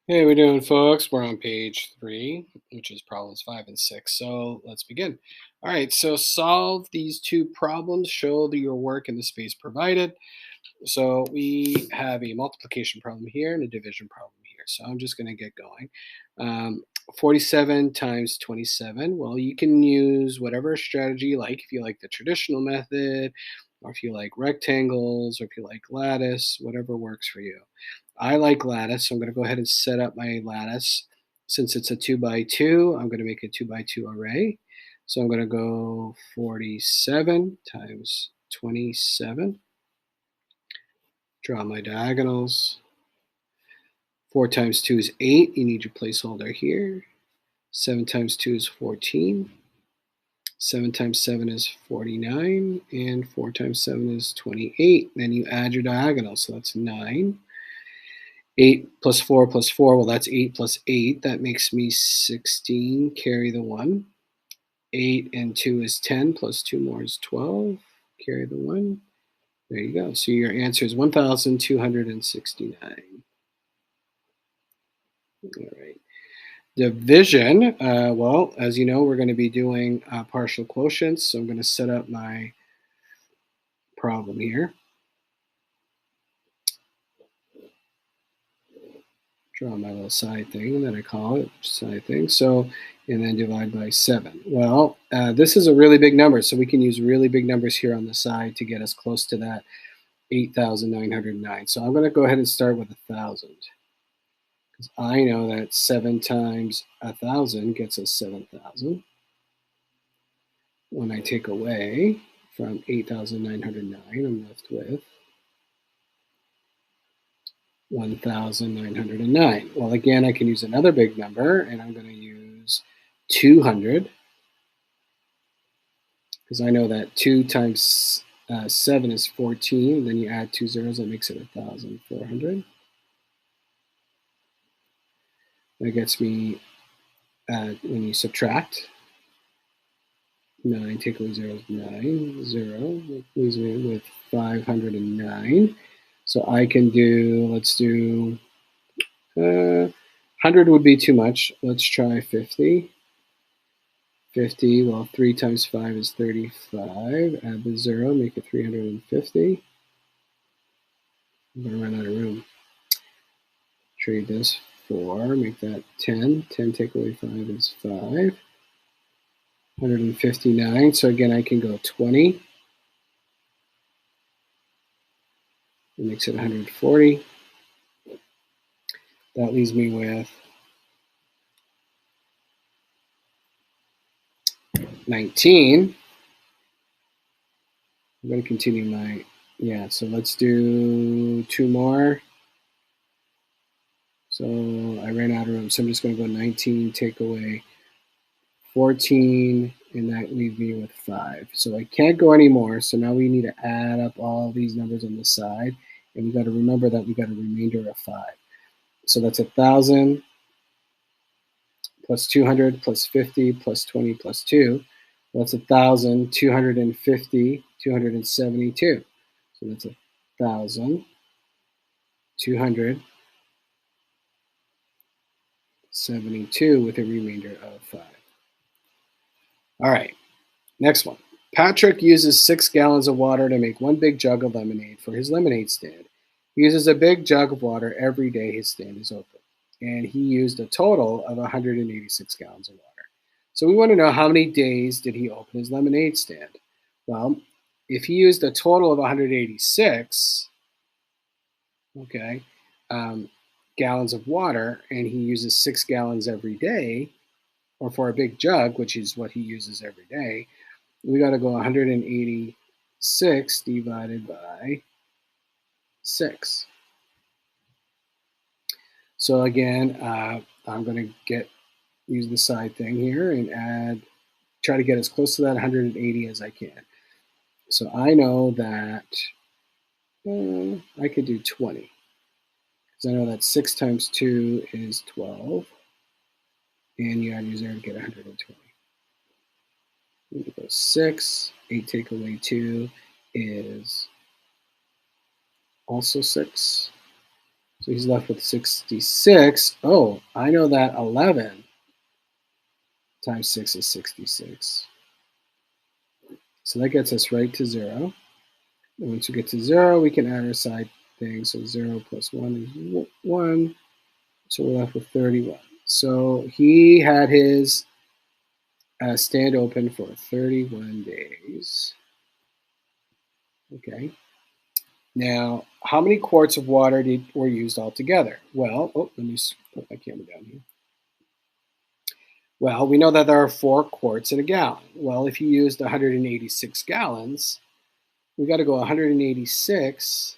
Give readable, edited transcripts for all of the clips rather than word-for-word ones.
Hey, we doing, folks? We're on page 3, which is problems 5 and 6. So let's begin. All right, so solve these two problems. Show your work in the space provided. So we have a multiplication problem here and a division problem here. So I'm just going to get going. Um, 47 times 27. Well, you can use whatever strategy you like. If you like the traditional method, or if you like rectangles, or if you like lattice, whatever works for you. I like lattice, so I'm going to go ahead and set up my lattice. Since it's a 2 by 2, I'm going to make a 2 by 2 array. So I'm going to go 47 times 27. Draw my diagonals. 4 times 2 is 8. You need your placeholder here. 7 times 2 is 14. 7 times 7 is 49. And 4 times 7 is 28. Then you add your diagonals. So that's 9. 8 plus 4 plus 4. Well, that's 8 plus 8. That makes me 16. Carry the 1. 8 and 2 is 10. Plus 2 more is 12. Carry the 1. There you go. So your answer is 1,269. All right. Division, well, as you know, we're going to be doing partial quotients. So I'm going to set up my problem here. Draw my little side thing, and then I call it side thing. So, and then divide by 7. Well, this is a really big number, so we can use really big numbers here on the side to get us close to that 8,909. So I'm going to go ahead and start with 1,000. Because I know that 7 times 1,000 gets us 7,000. When I take away from 8,909, I'm left with 1,909. Well, again, I can use another big number, and I'm going to use 200, because I know that 2 times 7 is 14. Then you add 2 zeros, that makes it 1,400. That gets me, when you subtract, 9, take away 0 is 9, 0. That leaves me with 509. So I can do, let's do 100 would be too much. Let's try 50. 50, well, 3 times 5 is 35. Add the 0, make it 350. I'm going to run out of room. Trade this 4, make that 10. 10 take away 5 is 5. 159. So again, I can go 20. It makes it 140. That leaves me with 19. I'm going to continue my, yeah, so let's do 2 more. So I ran out of room, so I'm just going to go 19, take away 14, and that leaves me with 5. So I can't go anymore, so now we need to add up all these numbers on the side, and we got to remember that we got a remainder of 5. So that's 1,000 plus 200 plus 50 plus 20 plus 2. That's 1,250, 272. So that's 1,272 with a remainder of 5. All right, next one. Patrick uses 6 gallons of water to make one big jug of lemonade for his lemonade stand. He uses a big jug of water every day his stand is open. And he used a total of 186 gallons of water. So we want to know, how many days did he open his lemonade stand? Well, if he used a total of 186, okay, gallons of water, and he uses 6 gallons every day, or for a big jug, which is what he uses every day, we got to go 186 divided by 6. So again, I'm going to use the side thing here and try to get as close to that 180 as I can. So I know that I could do 20, because I know that 6 times 2 is 12, and you add your 0 to get 120. We go 6, 8 take away 2 is also 6. So he's left with 66. Oh, I know that 11 times 6 is 66. So that gets us right to 0. And once we get to 0, we can add our side things. So 0 plus 1 is 1. So we're left with 31. So he had his stand open for 31 days. Okay. Now, how many quarts of water were used altogether? Well, let me put my camera down here. Well, we know that there are 4 quarts in a gallon. Well, if you used 186 gallons, we got to go 186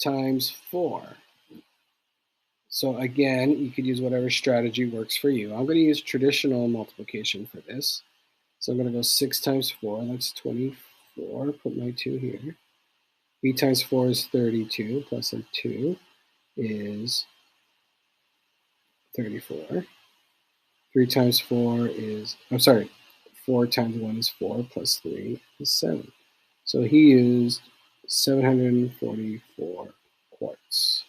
times 4. So again, you could use whatever strategy works for you. I'm going to use traditional multiplication for this. So I'm going to go 6 times 4, that's 24. Put my 2 here. 8 times 4 is 32, plus a 2 is 34. 3 times 4 is, 4 times 1 is 4, plus 3 is 7. So he used 744 quarts.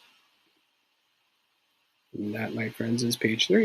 And that, my friends, is page 3.